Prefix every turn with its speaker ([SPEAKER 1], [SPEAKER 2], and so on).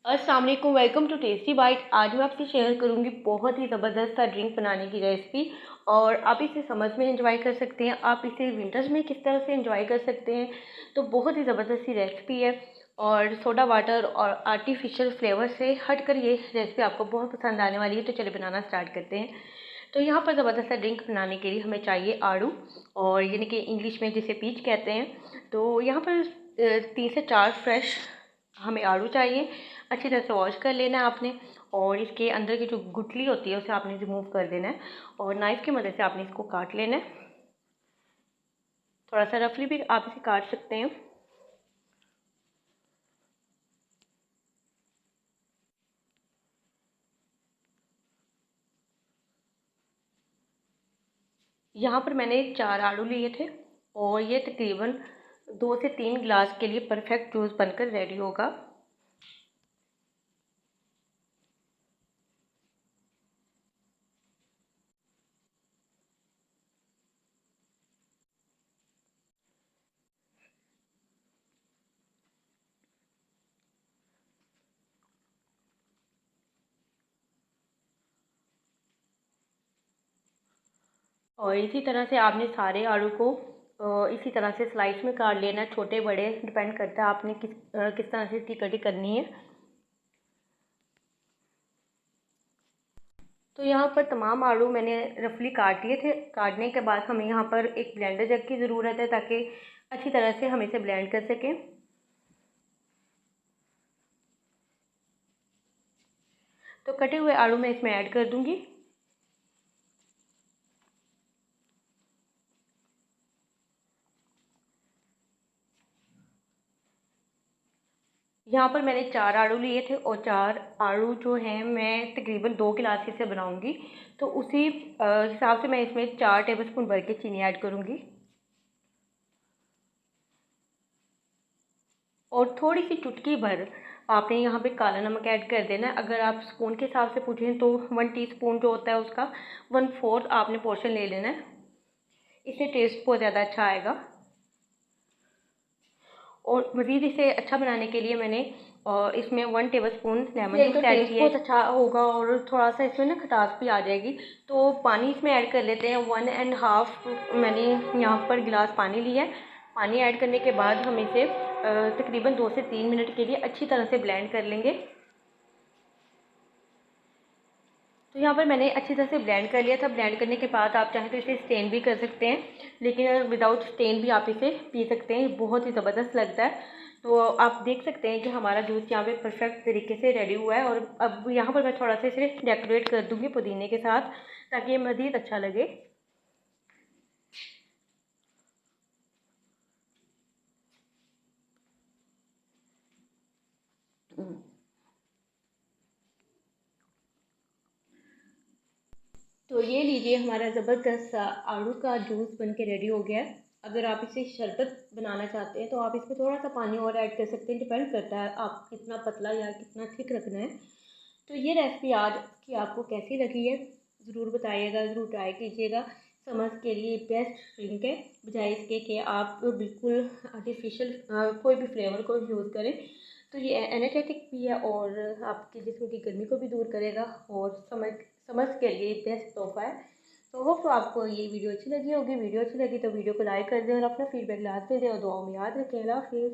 [SPEAKER 1] अस्सलाम वालेकुम, welcome to tasty bite. आज मैं आपसे शेयर करूंगी बहुत ही ज़बरदस्त सा ड्रिंक बनाने की रेसिपी। और आप इसे समर्स में एंजॉय कर सकते हैं, आप इसे विंटर्स में किस तरह से एंजॉय कर सकते हैं। तो बहुत ही ज़बरदस्त सी रेसिपी है और सोडा वाटर और आर्टिफिशियल फ्लेवर से हट कर ये रेसिपी आपको बहुत पसंद आने वाली है। तो चलिए बनाना स्टार्ट करते हैं। तो यहाँ पर ज़बरदस्त सा ड्रिंक बनाने के लिए हमें चाहिए आड़ू, और यानी कि इंग्लिश में जिसे पीच कहते हैं। तो यहाँ पर 3 से 4 फ्रेश हमें आड़ू चाहिए। अच्छी तरह से वॉश कर लेना है आपने, और इसके अंदर की जो गुठली होती है उसे आपने रिमूव कर देना है, और नाइफ़ की मदद से आपने इसको काट लेना है। थोड़ा सा रफली भी आप इसे काट सकते हैं। यहाँ पर मैंने 4 आड़ू लिए थे, और ये तकरीबन 2 से 3 गिलास के लिए परफेक्ट जूस बनकर रेडी होगा। और इसी तरह से आपने सारे आलू को इसी तरह से स्लाइस में काट लेना है, छोटे बड़े डिपेंड करता है आपने किस तरह से इसकी कटिंग करनी है। तो यहाँ पर तमाम आलू मैंने रफली काट लिए थे। काटने के बाद हमें यहाँ पर एक ब्लेंडर जग की ज़रूरत है, ताकि अच्छी तरह से हम इसे ब्लेंड कर सकें। तो कटे हुए आलू मैं इसमें ऐड कर दूँगी। यहाँ पर मैंने 4 आलू लिए थे, और 4 आलू जो हैं मैं तकरीबन 2 गिलास से बनाऊँगी। तो उसी हिसाब से मैं इसमें 4 टेबलस्पून भर के चीनी ऐड करूँगी, और थोड़ी सी चुटकी भर आपने यहाँ पे काला नमक ऐड कर देना है। अगर आप स्पून के हिसाब से पूछें तो 1 टीस्पून जो होता है उसका 1/4 आपने पोर्शन ले लेना है। इससे टेस्ट बहुत ज़्यादा अच्छा आएगा। और मज़ीद इसे अच्छा बनाने के लिए मैंने इसमें 1 टेबलस्पून लेमन जूस ऐड किया है। बहुत अच्छा होगा, और थोड़ा सा इसमें ना खटास भी आ जाएगी। तो पानी इसमें ऐड कर लेते हैं। 1.5 मैंने यहाँ पर गिलास पानी लिया है। पानी ऐड करने के बाद हम इसे तकरीबन 2 से 3 मिनट के लिए अच्छी तरह से ब्लेंड कर लेंगे। तो यहाँ पर मैंने अच्छी तरह से ब्लेंड कर लिया था। ब्लेंड करने के बाद आप चाहें तो इसे स्टेन भी कर सकते हैं, लेकिन विदाउट स्टेन भी आप इसे पी सकते हैं। बहुत ही ज़बरदस्त लगता है। तो आप देख सकते हैं कि हमारा जूस यहाँ पे परफेक्ट तरीके से रेडी हुआ है। और अब यहाँ पर मैं थोड़ा सा इसे डेकोरेट कर दूँगी पुदीने के साथ, ताकि ये मज़ीद अच्छा लगे। तो ये लीजिए, हमारा ज़बरदस्त सा आड़ू का जूस बन के रेडी हो गया है। अगर आप इसे शरबत बनाना चाहते हैं तो आप इसमें थोड़ा सा पानी और ऐड कर सकते हैं। डिपेंड करता है आप कितना पतला या कितना थिक रखना है। तो ये रेसिपी आज की आपको कैसी लगी है ज़रूर बताइएगा, ज़रूर ट्राई कीजिएगा। समर्स के लिए बेस्ट ड्रिंक है, बजाय इसके कि आप बिल्कुल आर्टिफिशियल कोई भी फ्लेवर को यूज़ करें। तो ये एनर्जेटिक भी है, और आपके जिस्म की गर्मी को भी दूर करेगा, और समर्स के लिए बेस्ट तोहफा है। तो होप तो आपको ये वीडियो अच्छी लगी होगी। वीडियो अच्छी लगी तो वीडियो को लाइक कर दें, और अपना फीडबैक लाजमी दें, और दुआओं में याद रखें। अल्लाह हाफिज़।